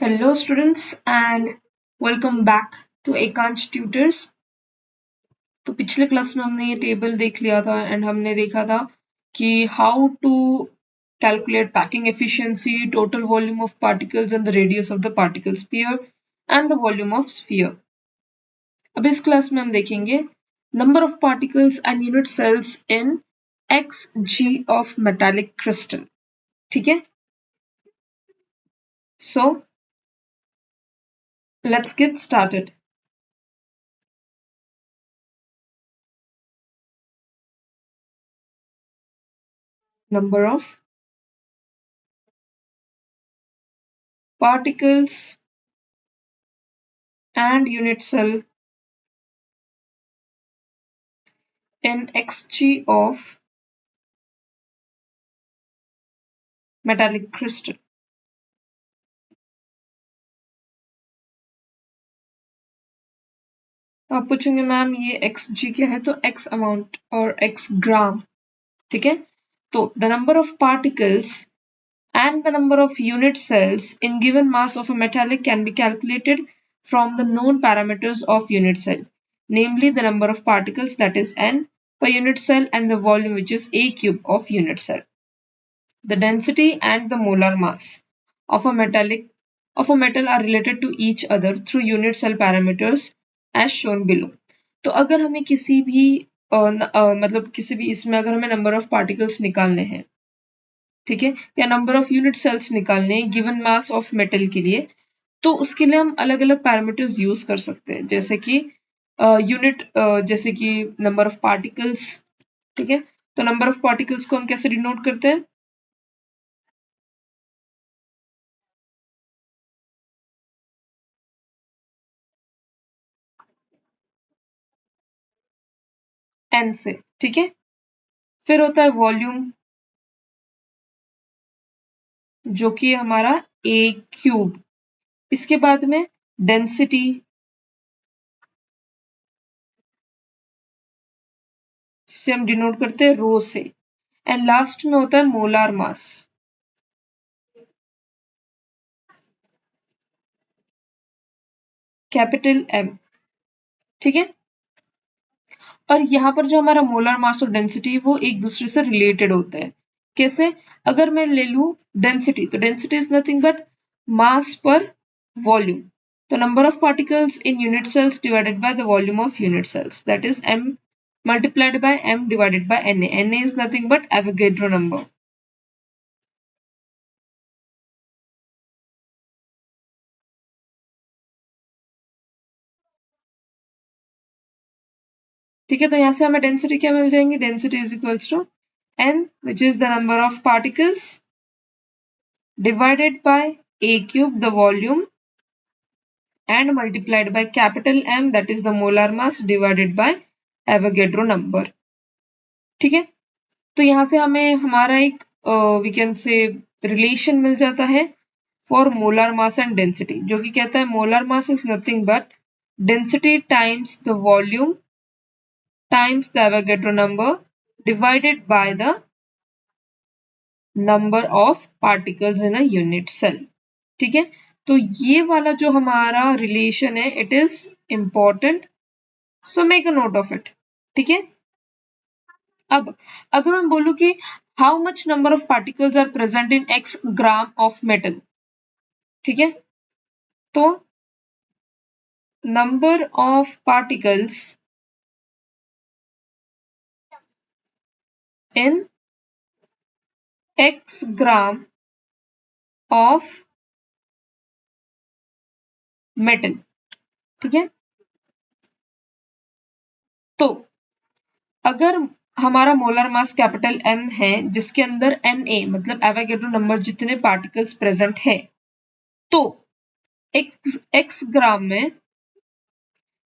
Hello students and welcome back to Ekansh Tutors। तो पिछले class में हमने ये टेबल देख लिया था एंड हमने देखा था कि how to calculate packing efficiency, total volume of particles and the radius of the particle sphere and the volume of sphere. अब इस क्लास में हम देखेंगे number of particles and unit cells in xg of metallic crystal. ठीक है, so let's get started. Number of particles and unit cell in xg of metallic crystal। आप पूछेंगे ma'am ये xg क्या है, तो x अमाउंट और x ग्राम। ठीक है, तो the number of particles and the number of unit cells in given mass of a metallic can be calculated from the known parameters of unit cell, namely the number of particles, that is n per unit cell, and the volume, which is a cube of unit cell. The density and the molar mass of a metal are related to each other through unit cell parameters as shown below। तो अगर हमें किसी भी मतलब किसी भी इसमें अगर हमें नंबर ऑफ पार्टिकल्स निकालने हैं, ठीक है, या नंबर ऑफ यूनिट सेल्स निकालने हैं गिवन मास ऑफ मेटल के लिए, तो उसके लिए हम अलग अलग पैरामीटर्स यूज कर सकते हैं, जैसे कि यूनिट जैसे कि नंबर ऑफ पार्टिकल्स। ठीक है, तो नंबर ऑफ पार्टिकल्स को हम कैसे डिनोट करते हैं, n से। ठीक है, फिर होता है वॉल्यूम जो कि हमारा a क्यूब, इसके बाद में डेंसिटी जिसे हम डिनोट करते हैं रो से, एंड लास्ट में होता है मोलार मास। Capital M। ठीक है, और यहाँ पर जो हमारा मोलर मास और डेंसिटी वो एक दूसरे से रिलेटेड होते हैं। कैसे, अगर मैं ले लूं डेंसिटी, तो density is nothing but mass per volume, तो number of particles in unit cells divided by the volume of unit cells, that is m multiplied by m divided by na। na is nothing but Avogadro number। ठीक है, तो यहाँ से हमें density क्या मिल जाएंगी, density is equals to n which is the number of particles divided by a cube the volume and multiplied by capital M, that is the molar mass, divided by Avogadro number। ठीक है, तो यहाँ से हमें हमारा एक we can say relation मिल जाता है for molar mass and density, जो कि कहता है molar mass is nothing but density times the volume times the Avogadro number divided by the number of particles in a unit cell. ठीक है, तो ये वाला जो हमारा रिलेशन है it is important, so make a note of it. ठीक है, अब अगर मैं बोलूं कि how much number of particles are present in x gram of metal, ठीक है, तो number of particles in x gram of metal. ठीक है, तो अगर हमारा मोलर मास कैपिटल M है जिसके अंदर Na मतलब एवोगैड्रो नंबर जितने पार्टिकल्स प्रेजेंट है, तो x ग्राम में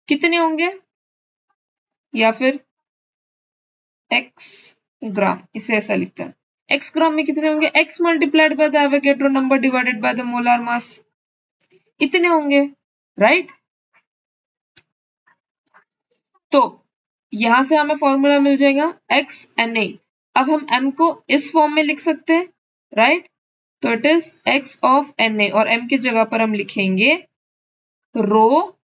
कितने होंगे, या फिर x ग्राम, इसे ऐसा लिखते हैं, x ग्राम में कितने होंगे, x multiplied by the Avogadro number divided by the molar mass, इतने होंगे, राइट। तो यहां से हमें फॉर्मूला मिल जाएगा x Na। अब हम m को इस फॉर्म में लिख सकते हैं, राइट। तो it is x of Na और m की जगह पर हम लिखेंगे रो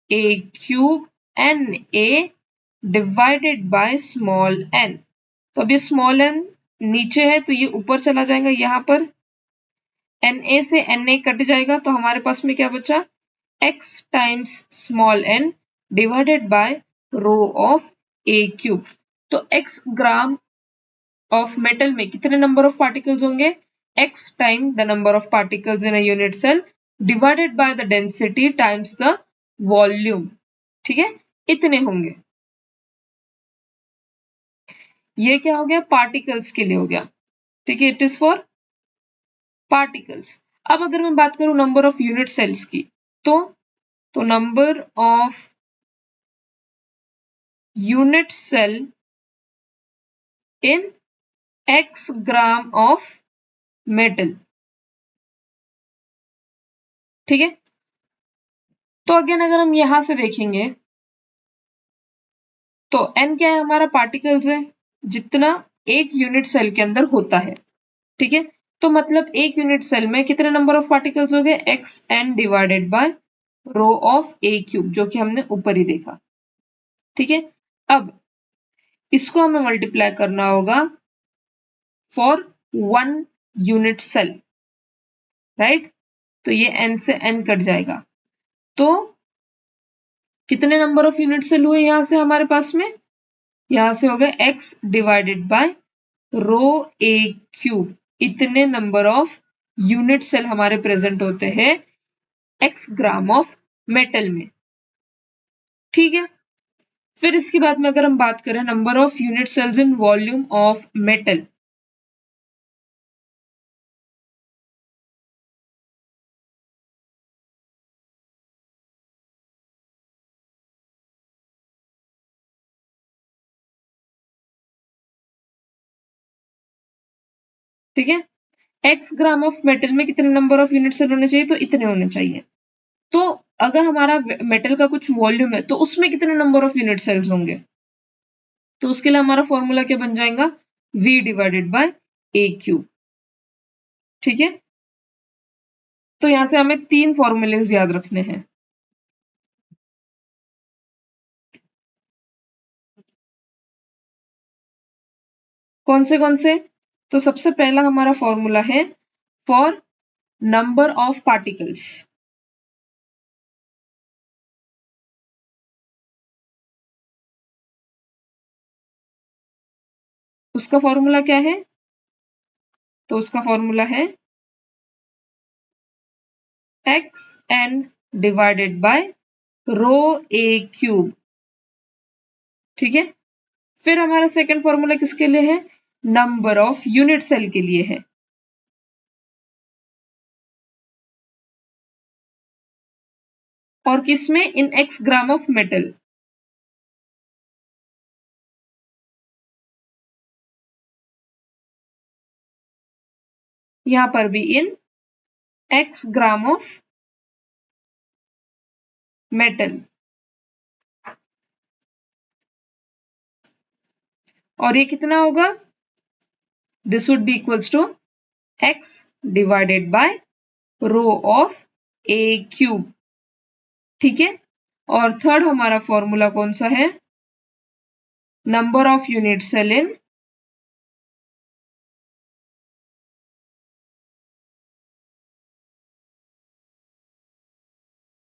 a cube Na divided by small n। तो अब ये स्मॉल n नीचे है तो ये ऊपर चला जाएगा, यहाँ पर Na से Na कट जाएगा तो हमारे पास में क्या बचा, x times small n divided by rho of a cube. तो x ग्राम ऑफ मेटल में कितने नंबर ऑफ पार्टिकल्स होंगे, x time the number of particles in a unit cell divided by the density times the volume. ठीक है, इतने होंगे। ये क्या हो गया, पार्टिकल्स के लिए हो गया। ठीक है, इट इज फॉर पार्टिकल्स। अब अगर मैं बात करूं नंबर ऑफ यूनिट सेल्स की, तो number of unit cell in x gram of metal. ठीक है, तो अगेन अगर हम यहां से देखेंगे तो n क्या है, हमारा पार्टिकल्स है, जितना एक यूनिट सेल के अंदर होता है। ठीक है, तो मतलब एक यूनिट सेल में कितने नंबर ऑफ पार्टिकल्स हो गए, xn divided by rho of a cube, जो कि हमने ऊपर ही देखा। ठीक है, अब इसको हमें मल्टीप्लाई करना होगा फॉर 1 यूनिट सेल, राइट। तो ये n से n कट जाएगा, तो कितने नंबर ऑफ यूनिट सेल हुए यहां से हमारे पास में, यहां से हो गए x divided by rho a cube. इतने नंबर ऑफ यूनिट सेल हमारे प्रेजेंट होते हैं x ग्राम ऑफ मेटल में। ठीक है, फिर इसके बाद में अगर हम बात करें number of unit cells in volume of metal, ठीक है, x ग्राम ऑफ मेटल में कितने नंबर ऑफ यूनिट सेल होने चाहिए, तो इतने होने चाहिए। तो अगर हमारा मेटल का कुछ वॉल्यूम है तो उसमें कितने नंबर ऑफ यूनिट सेल्स होंगे, तो उसके लिए हमारा फॉर्मूला क्या बन जाएगा, v divided by a cube. ठीक है, तो यहां से हमें 3 फॉर्मूलेज याद रखने हैं। कौन से, तो सबसे पहला हमारा फॉर्मूला है फॉर नंबर ऑफ पार्टिकल्स। उसका फॉर्मूला क्या है, तो उसका फॉर्मूला है xn divided by rho a cube. ठीक है, फिर हमारा सेकंड फॉर्मूला किसके लिए है, नंबर ऑफ यूनिट सेल के लिए है। और किसमें, in x gram of metal. यहां पर भी in x gram of metal, और ये कितना होगा, this would be equals to x divided by rho of a cube. ठीक है, और थर्ड हमारा फॉर्मूला कौन सा है, number of unit cell in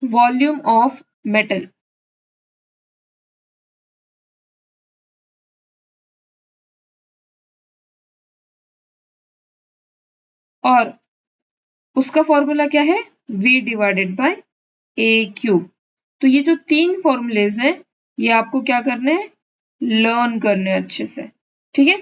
volume of metal. और उसका फॉर्मूला क्या है, v divided by a cube. तो ये जो 3 फॉर्मूलेज हैं ये आपको क्या करने हैं, लर्न करने अच्छे से। ठीक है,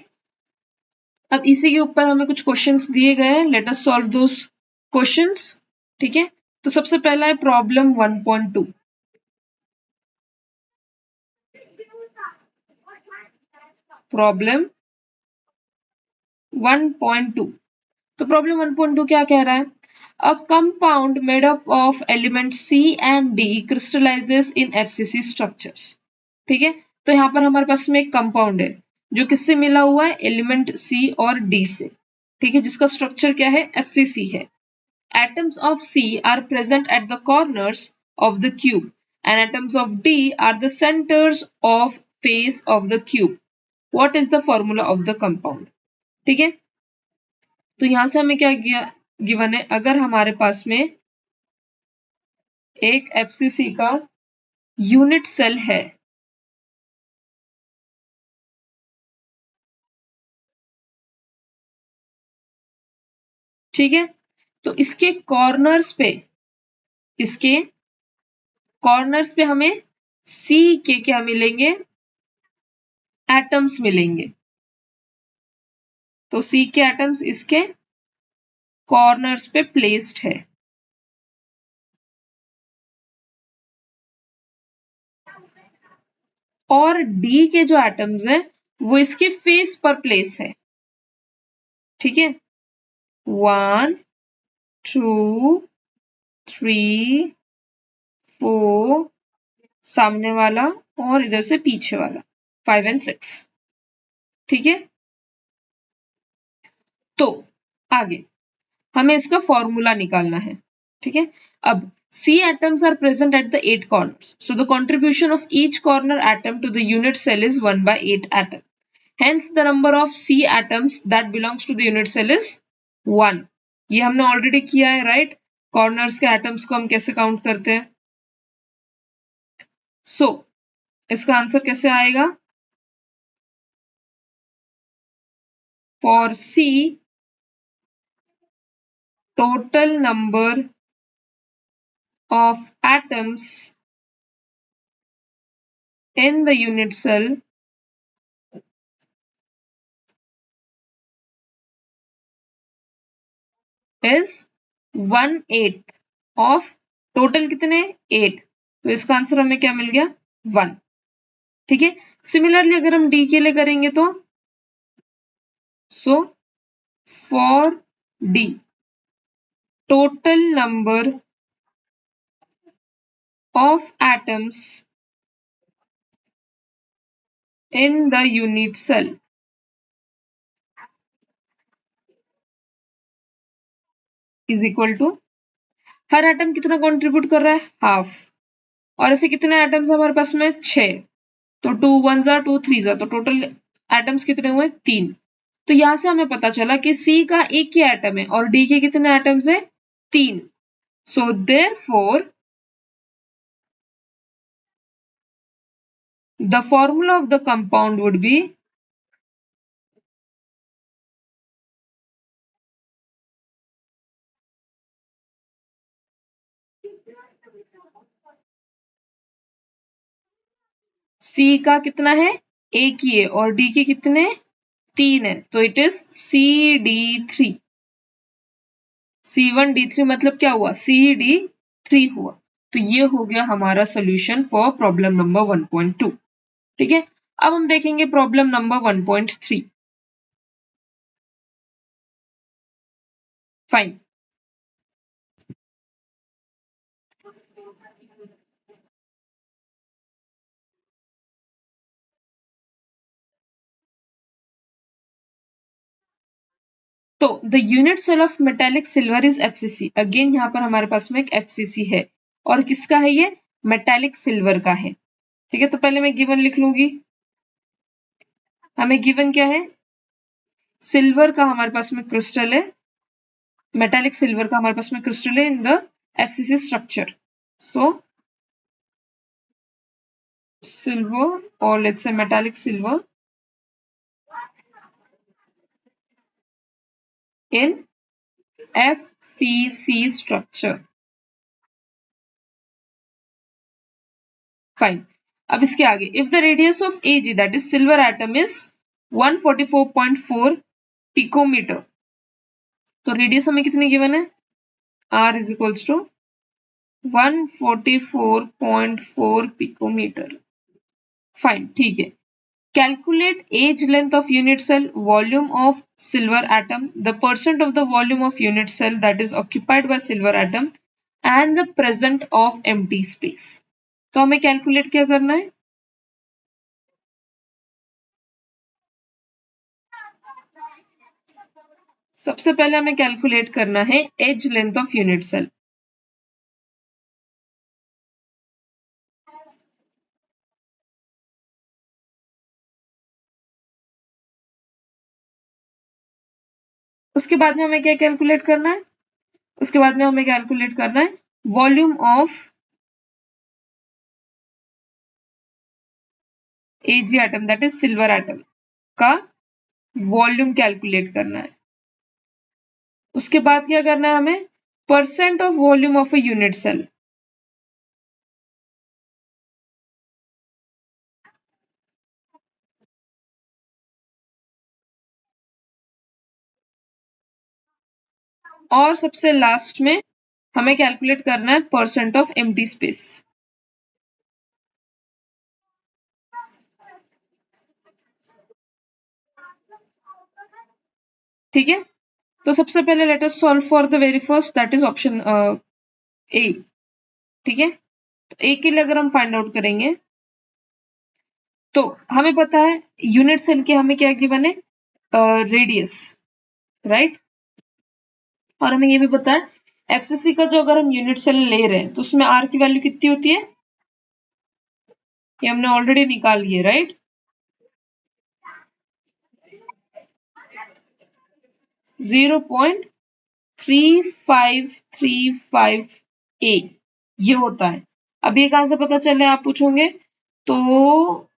अब इसी के ऊपर हमें कुछ क्वेश्चंस दिए गए हैं, let us solve those questions. ठीक है, तो सबसे पहला है प्रॉब्लम 1.2। प्रॉब्लम 1.2, तो प्रॉब्लम 1.2 क्या कह रहा है, a compound made up of element C and D crystallises in FCC structures. ठीक है, तो यहाँ पर हमारे पास में एक कंपाउंड है जो किससे मिला हुआ है, एलिमेंट C और D से। ठीक है, जिसका स्ट्रक्चर क्या है, FCC है। atoms of C are present at the corners of the cube and atoms of D are the centers of face of the cube. What is the formula of the compound? ठीक है, तो यहां से हमें क्या given है, अगर हमारे पास में एक FCC का यूनिट सेल है, ठीक है, तो इसके कॉर्नर्स पे हमें C के क्या मिलेंगे, एटम्स मिलेंगे। तो C के एटम्स इसके कॉर्नर्स पे प्लेस्ड है। और D के जो एटम्स हैं वो इसके फेस पर प्लेस है। ठीक है, 1 2 3 4, सामने वाला और इधर से पीछे वाला 5 और 6। ठीक है, तो आगे हमें इसका फॉर्मूला निकालना है। ठीक है, अब C atoms are present at the 8 corners. So the contribution of each corner atom to the unit cell is 1/8 atom. Hence the number of C atoms that belongs to the unit cell is 1. ये हमने already किया है, right? Corners के atoms को हम कैसे count करते हैं? सो इसका आंसर कैसे आएगा? For C total number of atoms in the unit cell is 1/8 of total कितने? 8। तो इसका आंसर हमें क्या मिल गया? 1। ठीक है, सिमिलरली अगर हम D के लिए करेंगे तो so for D total number of atoms in the unit cell is equal to, her atom कितना कंट्रीब्यूट कर रहा है? हाफ। और ऐसे कितने एटम्स हमारे पास में? 6। तो 2 1 जा 2 3 जा, तो टोटल एटम्स कितने हुए? 3। तो यहां से हमें पता चला कि C का एक ही एटम है और D के कितने एटम्स है? 3। So therefore the formula of the compound would be C का कितना है? एक ही है और D के कितने? 3 है, तो इट इज CD3। C1D3 मतलब क्या हुआ? CD3 हुआ। तो ये हो गया हमारा सोल्यूशन फॉर प्रॉब्लम नंबर 1.2। ठीक है, अब हम देखेंगे प्रॉब्लम नंबर 1.3। फाइन, तो the unit cell of metallic silver is FCC। Again यहाँ पर हमारे पास में एक FCC है और किसका है ये? मेटेलिक सिल्वर का है। ठीक है, तो पहले मैं गिवन लिख लूंगी। हमें गिवन क्या है? सिल्वर का हमारे पास में क्रिस्टल है, मेटेलिक सिल्वर का हमारे पास में क्रिस्टल है in the FCC structure. So silver, or let's say metallic silver, in FCC structure। Fine, अब इसके आगे if the radius of AG that is silver atom is 144.4 picometer, तो रेडियस हमें कितनी गिवन है? R is equals to 144.4 picometer. Fine, ठीक है, calculate age length of unit cell, volume of silver atom, the percent of the volume of unit cell that is occupied by silver atom and the present of empty space। तो हमें calculate क्या करना है? सबसे पहले हमें calculate करना है edge length of unit cell. उसके बाद में हमें क्या कैलकुलेट करना है? उसके बाद में हमें कैलकुलेट करना है volume of AG atom, that is silver atom का वॉल्यूम कैलकुलेट करना है। उसके बाद क्या करना है हमें? Percent of volume of a unit cell. और सबसे लास्ट में हमें कैलकुलेट करना है परसेंट ऑफ एम्प्टी स्पेस। ठीक है, तो सबसे पहले let us solve for the very first, that is option A. ठीक है, तो ए के लिए अगर हम फाइंड आउट करेंगे तो हमें पता है यूनिट सेल के हमें क्या गिवन है, रेडियस, राइट। और हमें ये भी पता है एफसीसी का जो अगर हम यूनिट सेल ले रहे हैं तो उसमें आर की वैल्यू कितनी होती है, ये हमने ऑलरेडी निकाल ली है, राइट। 0.3535 ए ये होता है। अब ये कहां से पता चले आप पूछोगे, तो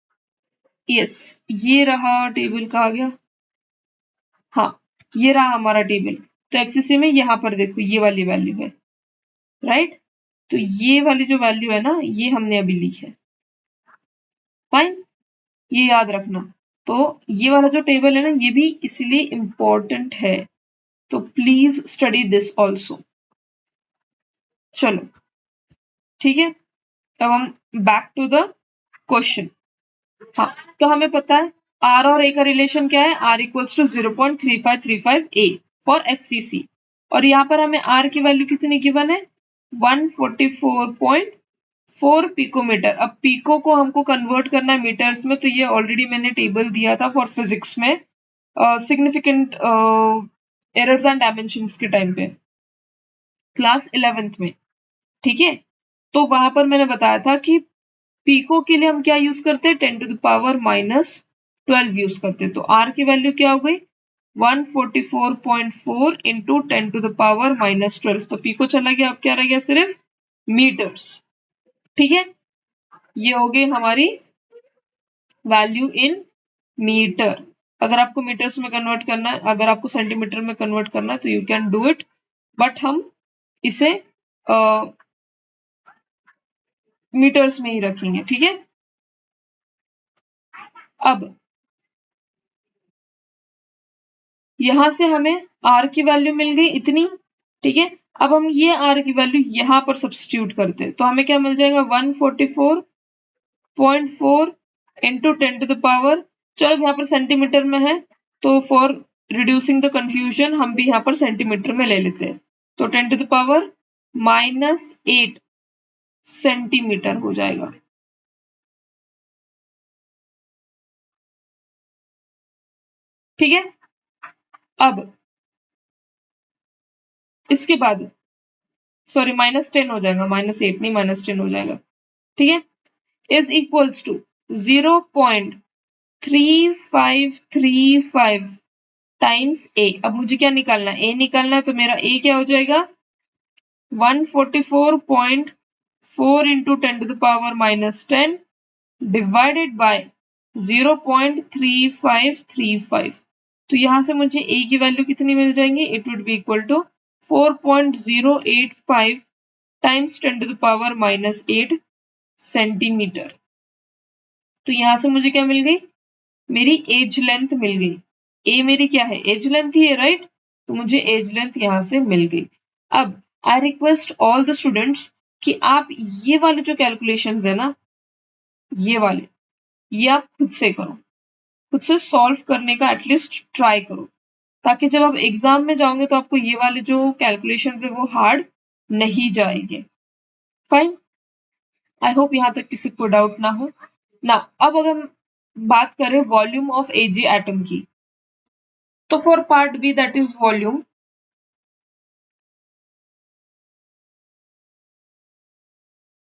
यस, ये रहा टेबल का आ गया, हाँ ये रहा हमारा टेबल। तो एफसीसी में यहाँ पर देखो ये वाली वैल्यू है, राइट। तो ये वाली जो वैल्यू है ना, ये हमने अभी ली है, फाइन, ये याद रखना। तो ये वाला जो टेबल है ना, ये भी इसलिए इंपॉर्टेंट है, तो प्लीज स्टडी दिस ऑल्सो। चलो ठीक है, अब हम बैक टू द क्वेश्चन। हाँ, तो हमें पता है आर और ए का रिलेशन क्या है, R equals to 0.3535 a for FCC. और यहाँ पर हमें आर की वैल्यू कितनी गिवन है, 144.4 पिकोमीटर। अब पिको को हमको कन्वर्ट करना है मीटर्स में, तो ये ऑलरेडी मैंने टेबल दिया था फॉर फिजिक्स में, सिग्निफिकेंट एरर्स एंड डायमेंशंस के टाइम पे, क्लास 11th में। ठीक है, तो वहां पर मैंने बताया था कि पीको के लिए हम क्या यूज करते हैं, 10⁻⁻12 यूज करते हैं। तो आर की वैल्यू क्या हो गई, 144.4 इंटू 10⁻⁻12। तो पीको चला गया, अब क्या रह गया, सिर्फ मीटर्स। ठीक है, ये हो गई हमारी वैल्यू इन मीटर। अगर आपको मीटर्स में कन्वर्ट करना है, अगर आपको सेंटीमीटर में कन्वर्ट करना है, तो you can do it, but हम इसे मीटर्स में ही रखेंगे। ठीक है, अब यहां से हमें आर की वैल्यू मिल गई इतनी। ठीक है, अब हम ये आर की वैल्यू यहां पर सब्स्टिट्यूट करते हैं, तो हमें क्या मिल जाएगा, 144.4 इंटू 10⁻, चलो यहाँ पर सेंटीमीटर में है, तो फॉर रिड्यूसिंग द कंफ्यूजन हम भी यहाँ पर सेंटीमीटर में ले लेते हैं। तो 10⁻⁻8 सेंटीमीटर हो जाएगा। ठीक है, अब इसके बाद सॉरी -10 हो जाएगा, -8 नहीं -10 हो जाएगा। ठीक है, इज इक्वल्स टू 0.3535 टाइम्स ए। अब मुझे क्या निकालना है, ए निकालना है, तो मेरा ए क्या हो जाएगा, 144.4 इंटू 10⁻⁻10 डिवाइडेड बाय 0.3535। तो यहां से मुझे ए की वैल्यू कितनी मिल जाएंगी, it would be equal to 4.085 times 10⁻⁻8 centimetre. तो यहां से मुझे क्या मिल गई, मेरी एज लेंथ मिल गई। ए मेरी क्या है, एज लेंथ ही है, राइट। तो मुझे एज लेंथ यहां से मिल गई। अब I request all the students कि आप ये वाले जो कैलकुलेशंस है ना, ये वाले, ये आप खुद से करो, खुद से सॉल्व करने का एटलीस्ट ट्राई करो, ताकि जब आप एग्जाम में जाओगे तो आपको ये वाले जो कैलकुलेशंस है वो हार्ड नहीं जाएंगे। फाइन, आई होप यहाँ तक किसी को डाउट ना हो ना। अब अगर हम बात करें वॉल्यूम ऑफ एजी एटम की, तो for part B that is volume,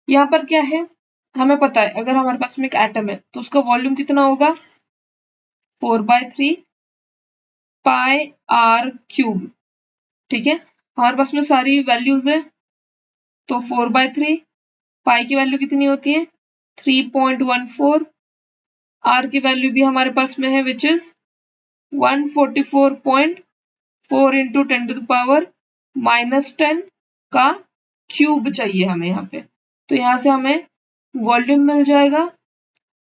यहाँ पर क्या है, हमें पता है अगर हमारे पास में एक एटम है तो उसका वॉल्यूम कितना होगा, 4/3 पाई आर क्यूब। ठीक है, हमारे पास में सारी वैल्यूज है, तो 4/3 पाई की वैल्यू कितनी होती है 3.14, आर की वैल्यू भी हमारे पास में है विच इज 144.4 इंटू 10⁻⁻10 का क्यूब चाहिए हमें यहाँ पे। तो यहाँ से हमें वॉल्यूम मिल जाएगा।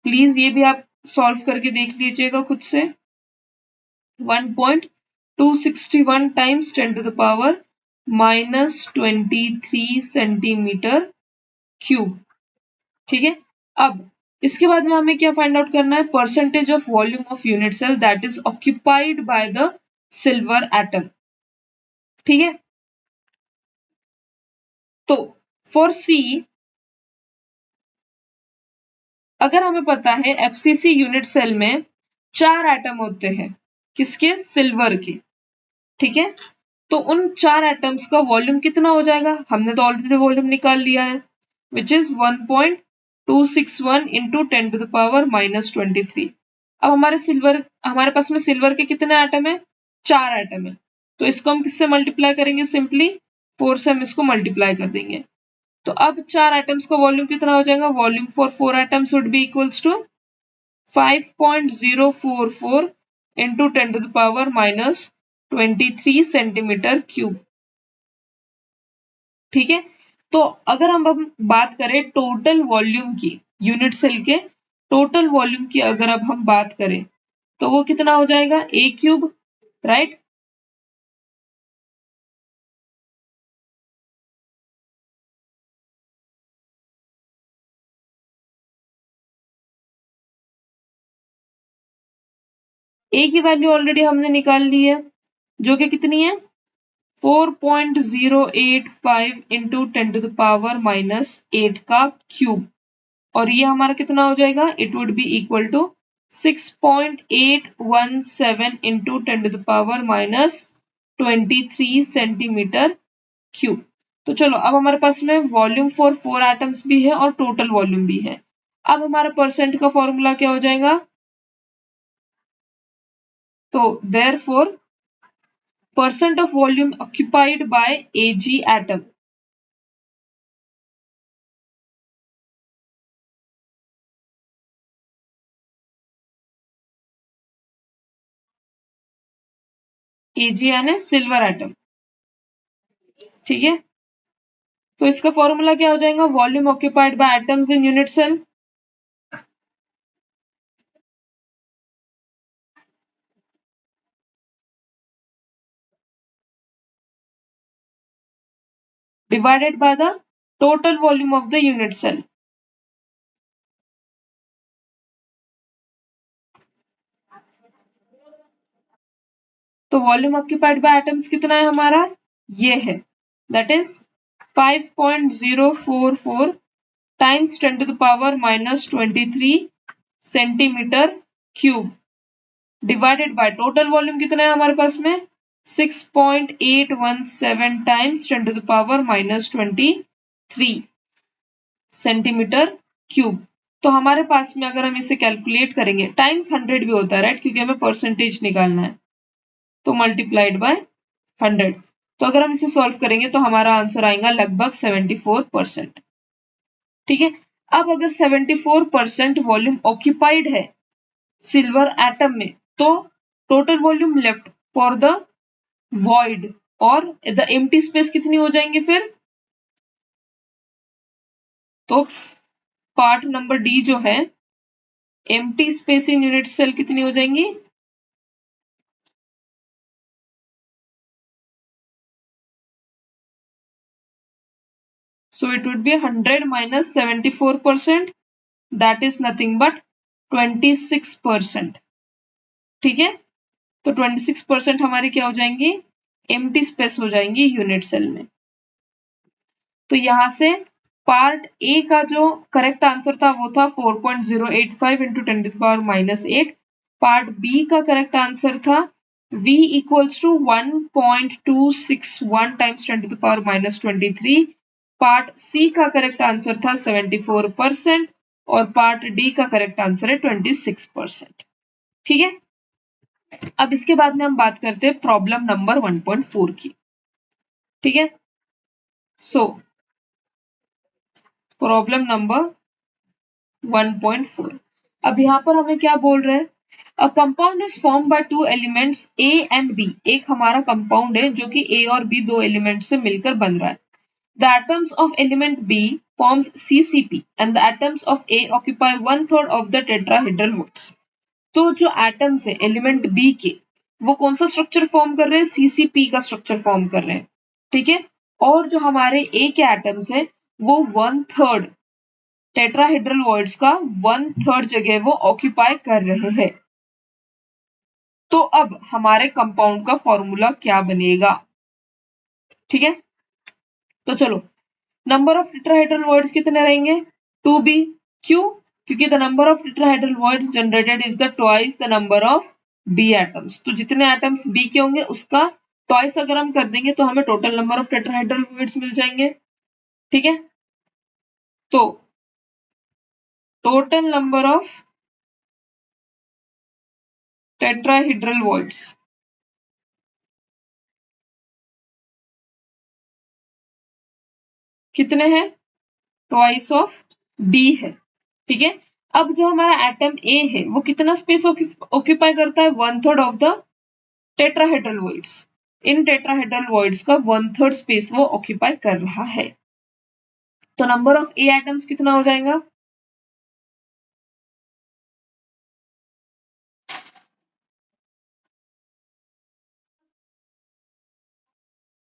प्लीज ये भी आप सॉल्व करके देख लीजिएगा खुद से। 1.261 टाइम्स 10⁻⁻23 सेंटीमीटर क्यूब। ठीक है, अब इसके बाद में हमें क्या फाइंड आउट करना है, percentage of volume of unit cell that is occupied by the silver atom. ठीक है, तो फॉर सी अगर हमें पता है एफसीसी यूनिट सेल में 4 एटम होते हैं, किसके, सिल्वर के। ठीक है, तो उन 4 एटम्स का वॉल्यूम कितना हो जाएगा, हमने तो ऑलरेडी वॉल्यूम निकाल लिया है विच इज 1.261 इंटू 10⁻⁻23। अब हमारे पास में सिल्वर के कितने एटम है, 4 एटम है, तो इसको हम किससे मल्टीप्लाई करेंगे, सिंपली 4 से हम इसको मल्टीप्लाई कर देंगे। तो अब 4 एटम्स का वॉल्यूम कितना हो जाएगा, volume for 4 atoms would be equals to 5.044 into 10⁻⁻23 centimetre cube. ठीक है, तो अगर हम अब बात करें टोटल वॉल्यूम की, यूनिट सेल के टोटल वॉल्यूम की अगर अब हम बात करें तो वो कितना हो जाएगा, ए क्यूब, राइट। ए की वैल्यू ऑलरेडी हमने निकाल ली है, जो कि कितनी है 4.085 इंटू 10⁻⁻8 का क्यूब, और ये हमारा कितना हो जाएगा, it would be equal to 6.817 into 10⁻⁻23 centimetre cube. तो चलो अब हमारे पास में वॉल्यूम फॉर 4 एटम्स भी है और टोटल वॉल्यूम भी है। अब हमारा परसेंट का फॉर्मूला क्या हो जाएगा, तो therefore percent of volume occupied by Ag atom, Ag यानी सिल्वर एटम। ठीक है, तो इसका फॉर्मूला क्या हो जाएगा, volume occupied by atoms in unit cell, divided by the total volume of the unit cell। तो वॉल्यूम ऑक्यूपाइड बाय एटम्स कितना है हमारा, ये है, that is 5.044 times 10⁻⁻23 centimetre cube, divided by total volume कितना है हमारे पास में 6.817 टाइम्स 10⁻⁻23 सेंटीमीटर क्यूब। तो हमारे पास में अगर हम इसे कैलकुलेट करेंगे, टाइम्स 100 भी होता है, राइट, क्योंकि हमें परसेंटेज निकालना है, तो मल्टीप्लाइड बाय 100। तो अगर हम इसे सॉल्व करेंगे तो हमारा आंसर आएगा लगभग 74%। ठीक है, अब अगर 74% वॉल्यूम ऑक्यूपाइड है सिल्वर एटम में, तो total volume left for the void और द एम्प्टी स्पेस कितनी हो जाएंगे फिर, तो पार्ट नंबर डी जो है empty space in unit cell कितनी हो जाएंगी, so it would be 100 minus 74%, that is nothing but 26%। ठीक है, तो 26% हमारी क्या हो जाएंगी, एम्प्टी स्पेस हो जाएंगी यूनिट सेल में। तो यहां से पार्ट ए का जो करेक्ट आंसर था वो था 4.085 इंटू 10⁻⁻8। पार्ट बी का करेक्ट आंसर था V equals to 1.261 times 10 to the power minus 23. Part C का करेक्ट आंसर था 74% और पार्ट डी का करेक्ट आंसर है 26%। ठीक है, अब इसके बाद में हम बात करते हैं प्रॉब्लम नंबर 1.4 की। ठीक है, सो प्रॉब्लम नंबर 1.4। अब यहाँ पर हमें क्या बोल रहे हैं, a compound is form by two elements A and B. एक हमारा कंपाउंड है जो कि ए और बी दो एलिमेंट से मिलकर बन रहा है। The atoms of element B forms CCP and the atoms of A occupy 1/3 of the tetrahedral walls. तो जो एटम्स है एलिमेंट बी के, वो कौन सा स्ट्रक्चर फॉर्म कर रहे हैं, CCP का स्ट्रक्चर फॉर्म कर रहे हैं। ठीक है, और जो हमारे ए के एटम्स है वो 1/3 टेट्राहेड्रल वॉइड्स का 1/3 जगह वो ऑक्यूपाई कर रहे हैं। तो अब हमारे कंपाउंड का फॉर्मूला क्या बनेगा। ठीक है, तो चलो, नंबर ऑफ टेट्राहेड्रल वॉइड्स कितने रहेंगे, 2b। क्यों, क्योंकि the number of tetrahedral voids generated is the twice the number of B atoms. तो जितने एटम्स बी के होंगे उसका ट्वाइस अगर हम कर देंगे तो हमें total number of tetrahedral voids मिल जाएंगे। ठीक है, तो total number of tetrahedral voids कितने हैं, ट्वाइस ऑफ बी है। ठीक है, अब जो हमारा एटम ए है वो कितना स्पेस ऑक्यूपाई करता है, 1/3 of the tetrahedral voids. In tetrahedral voids का 1/3 स्पेस वो ऑक्यूपाई कर रहा है। तो नंबर ऑफ ए एटम्स कितना हो जाएगा,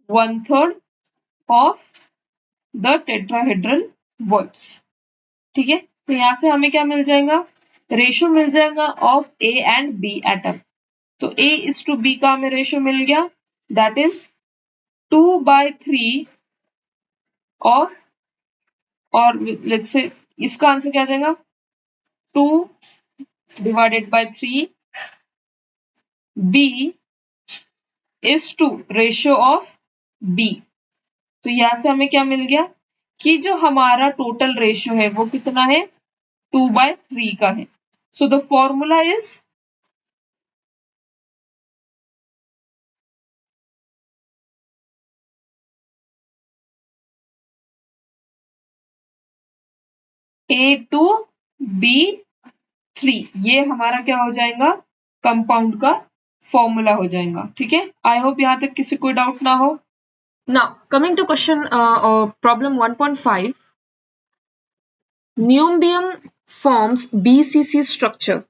one third of the tetrahedral voids. ठीक है, तो यहां से हमें क्या मिल जाएगा, रेशियो मिल जाएगा of A and B atom. तो ए इज टू बी का हमें रेशियो मिल गया, दैट इज 2/3 ऑफ, और लेट्स से इसका आंसर क्या आ जाएगा, 2/3 B is to ratio of B. तो यहां से हमें क्या मिल गया कि जो हमारा टोटल रेशियो है वो कितना है, 2/3 का है। So the formula is A2B3। ये हमारा क्या हो जाएगा, कंपाउंड का फॉर्मूला हो जाएगा। ठीक है, आई होप यहां तक किसी कोई डाउट ना हो। Now coming to question problem 1.5, niobium forms BCC structure.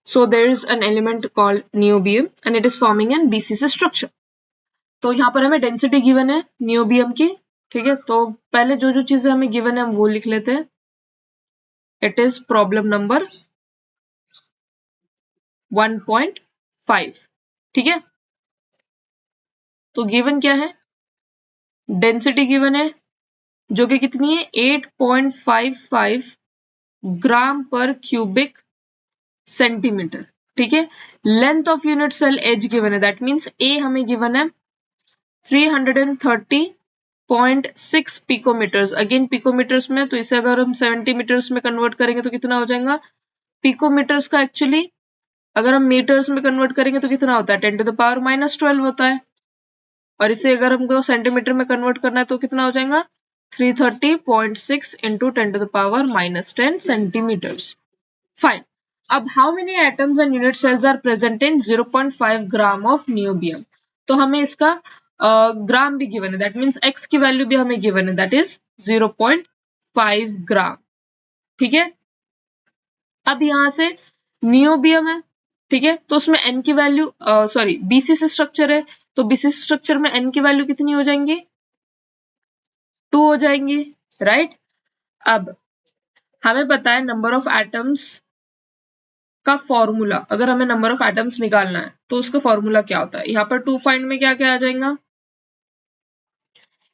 So there is an element called niobium and it is forming an BCC structure. तो यहाँ पर हमें डेंसिटी गिवन है नियोबियम की। ठीक है, तो पहले जो जो चीजें हमें गिवन है हम वो लिख लेते हैं। It is problem number 1.5। ठीक है, तो गिवन क्या है, डेंसिटी गिवन है जो कि कितनी है, 8.55 ग्राम पर क्यूबिक सेंटीमीटर। ठीक है, length of unit cell edge given है, दैट मींस ए हमें गिवन है 330.6 पिकोमीटर्स। अगेन पिकोमीटर्स में, तो इसे अगर हम सेंटीमीटर्स में कन्वर्ट करेंगे तो कितना हो जाएगा, पिकोमीटर्स का एक्चुअली अगर हम मीटर्स में कन्वर्ट करेंगे तो कितना होता है, 10 टू द पावर -12 होता है। और इसे अगर हमको सेंटीमीटर में कन्वर्ट करना है तो कितना हो जाएगा, 330.6 into 10 to the power -10 centimetres. Fine, अब how many atoms and unit cells are present in 0.5 gram of niobium. तो हमें इसका ग्राम भी गिवन है, दैट मीन्स एक्स की वैल्यू भी हमें गिवन है, दैट इज 0.5 ग्राम। ठीक है, अब यहां से नियोबियम है। ठीक है, तो उसमें एन की वैल्यू सॉरी बीसीसी स्ट्रक्चर है, तो बीसीसी स्ट्रक्चर में एन की वैल्यू कितनी हो जाएंगी, 2 हो जाएंगी, राइट। अब हमें पता है नंबर ऑफ एटम्स का फॉर्मूला, अगर हमें नंबर ऑफ एटम्स निकालना है तो उसका फॉर्मूला क्या होता है। यहाँ पर 2 फाइंड में क्या क्या आ जाएगा,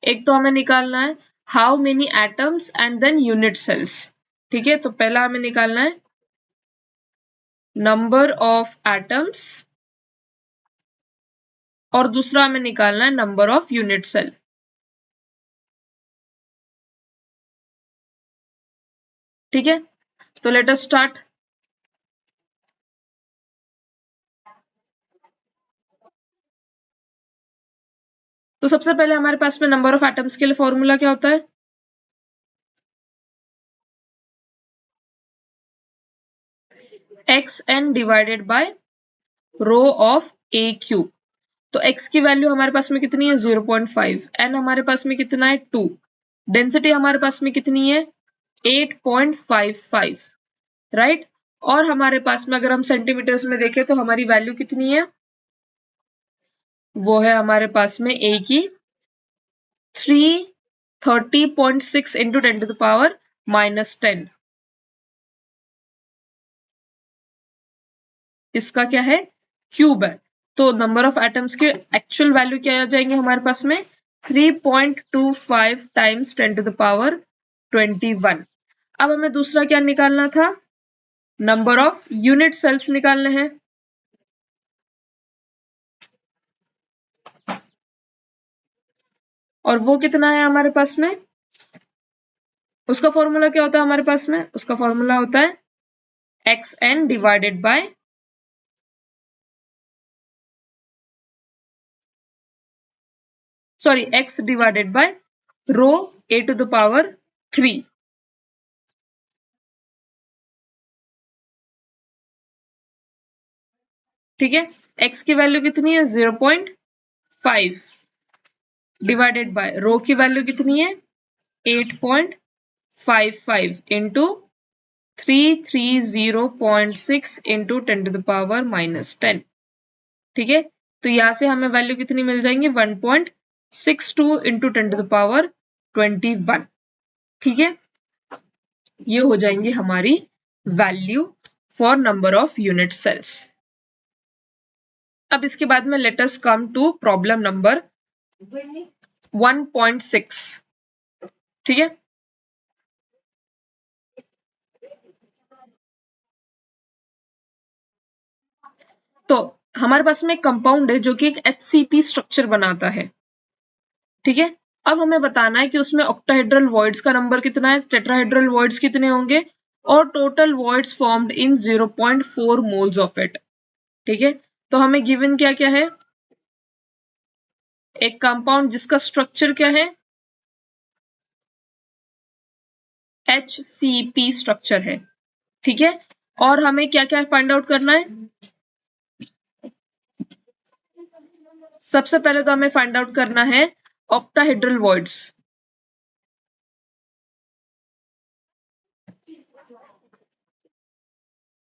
एक तो हमें निकालना है how many atoms and then unit cells. ठीक है, तो पहला हमें निकालना है नंबर ऑफ एटम्स और दूसरा हमें निकालना है नंबर ऑफ यूनिट सेल। ठीक है, तो लेट अस स्टार्ट। तो सबसे पहले हमारे पास में नंबर ऑफ एटम्स के लिए फॉर्मूला क्या होता है? xn divided by rho of a cube. तो x की वैल्यू हमारे पास में कितनी है? 0.5। n हमारे पास में कितना है? 2। डेंसिटी हमारे पास में कितनी है? 8.55, राइट। और हमारे पास में अगर हम सेंटीमीटर्स में देखें तो हमारी वैल्यू कितनी है? वो है हमारे पास में a की 330.6 इंटू 10 टू द पावर -10। इसका क्या है? क्यूब है। तो नंबर ऑफ एटम्स के एक्चुअल वैल्यू क्या आ जाएंगे हमारे पास में? 3.25 टाइम्स 10 टू द पावर 21। अब हमें दूसरा क्या निकालना था? नंबर ऑफ यूनिट सेल्स निकालने हैं। और वो कितना है हमारे पास में? उसका फॉर्मूला क्या होता है हमारे पास में? उसका फॉर्मूला होता है xn divided by x divided by rho a to the power 3। ठीक है, x की वैल्यू कितनी है? 0.5 डिवाइडेड बाय रो की वैल्यू कितनी है? 8.55 into 330.6 into 10 to the power -10। ठीक है, तो यहां से हमें वैल्यू कितनी मिल जाएंगी? 1.62 इंटू 10 टू द पावर 21। ठीक है, ये हो जाएंगी हमारी value for number of unit cells. अब इसके बाद में let us come to problem number 1.6। ठीक है, तो हमारे पास में एक कंपाउंड है जो कि एक HCP स्ट्रक्चर बनाता है। ठीक है, अब हमें बताना है कि उसमें ऑक्टाहेड्रल वॉइड्स का नंबर कितना है, टेट्राहेड्रल वॉइड्स कितने होंगे, और total voids formed in 0.4 moles of it. ठीक है, तो हमें गिवन क्या क्या है? एक कंपाउंड जिसका स्ट्रक्चर क्या है? HCP स्ट्रक्चर है। ठीक है, और हमें क्या क्या फाइंड आउट करना है? सबसे पहले तो हमें फाइंड आउट करना है ऑक्टाहेड्रल वॉइड्स।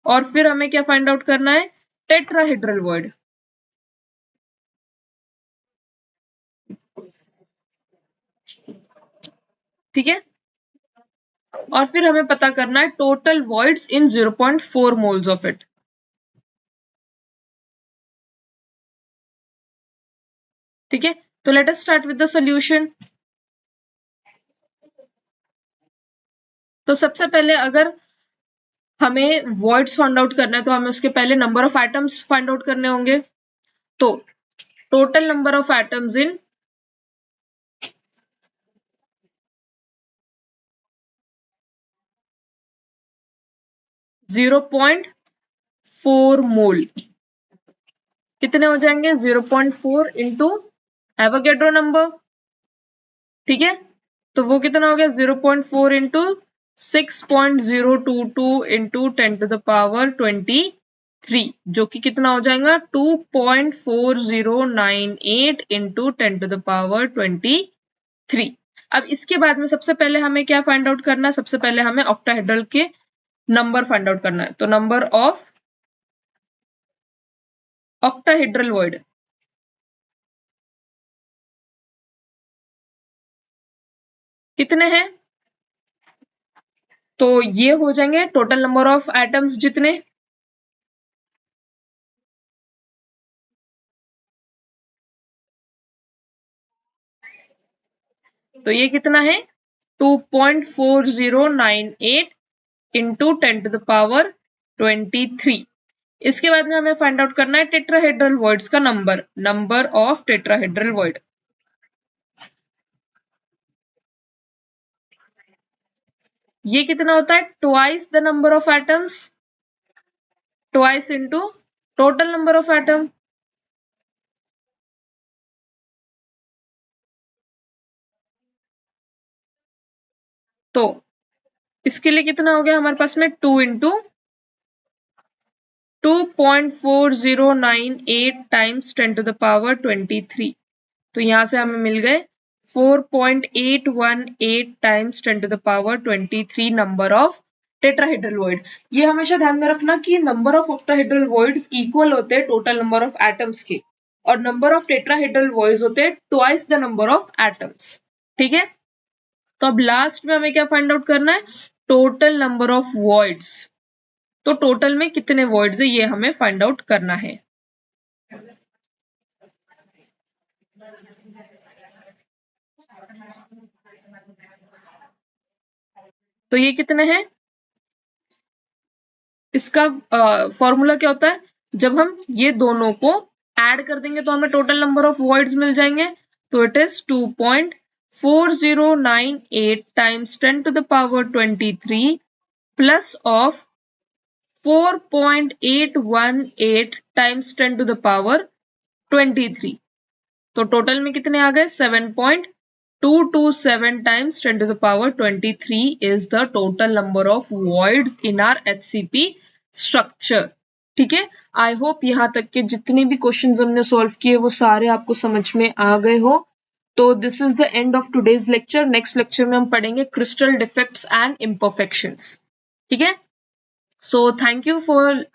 और फिर हमें क्या फाइंड आउट करना है? Tetrahedral void. ठीक है, और फिर हमें पता करना है total voids in 0.4 moles of it. ठीक है, तो let us start with the solution. तो सबसे पहले अगर हमें वॉइड्स फाइंड आउट करना है तो हमें उसके पहले number of atoms find out करने होंगे। तो total number of atoms in 0.4 मोल कितने हो जाएंगे? 0.4 इंटू एवोगैड्रो नंबर। ठीक है, तो वो कितना हो गया? 0.4 into 6.022 into 10 to the power 23, जो कि कितना हो जाएगा? 2.4098 इंटू 10 टू द पावर 23। अब इसके बाद में सबसे पहले हमें क्या फाइंड आउट करना है? सबसे पहले हमें ऑक्टाहेड्रल के नंबर फाइंड आउट करना है। तो नंबर ऑफ ऑक्टाहेड्रल वॉइड कितने हैं? तो ये हो जाएंगे टोटल नंबर ऑफ एटम्स जितने। तो ये कितना है? 2.4098 इंटू 10 टू द पावर 23। इसके बाद में हमें फाइंड आउट करना है टेट्राहेड्रल वॉइड्स का नंबर ऑफ टेट्राहेड्रल वॉइड। ये कितना होता है? Twice the number of atoms, twice into total number of atom. तो इसके लिए कितना हो गया हमारे पास में? 2 into 2.4098 times 10 to the power 23। तो यहां से हमें मिल गए 4.818 times 10 to the power 23 number of tetrahedral void. ये हमेशा ध्यान में रखना कि number of octahedral voids equal होते हैं टोटल नंबर ऑफ एटम्स के, और नंबर ऑफ टेट्राहेड्रल वॉइड्स होते हैं twice the number of atoms. ठीक है, तो अब लास्ट में हमें क्या फाइंड आउट करना है? Total number of voids. तो टोटल में कितने वॉइड्स है ये हमें फाइंड आउट करना है। तो ये कितने हैं? इसका फॉर्मूला क्या होता है? जब हम ये दोनों को ऐड कर देंगे तो हमें टोटल नंबर ऑफ वॉइड्स मिल जाएंगे। तो it is 2.4098 times 10 to the power 23 plus of 4.818 times 10 to the power 23। तो टोटल में कितने आ गए? 7.227 times 10 to the power 23 is the total number of voids in our HCP structure। ठीक है, आई होप यहाँ तक के जितने भी क्वेश्चंस हमने सॉल्व किए वो सारे आपको समझ में आ गए हो। तो this is the end of today's lecture. Next lecture में हम पढ़ेंगे क्रिस्टल डिफेक्ट्स एंड इम्परफेक्शंस। ठीक है, so thank you for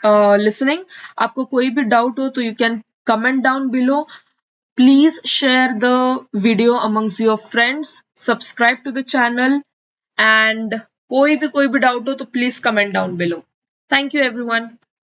listening. आपको कोई भी डाउट हो तो you can comment down below. Please share the video amongst your friends, subscribe to the channel, and कोई भी डाउट हो तो please comment down below. Thank you everyone.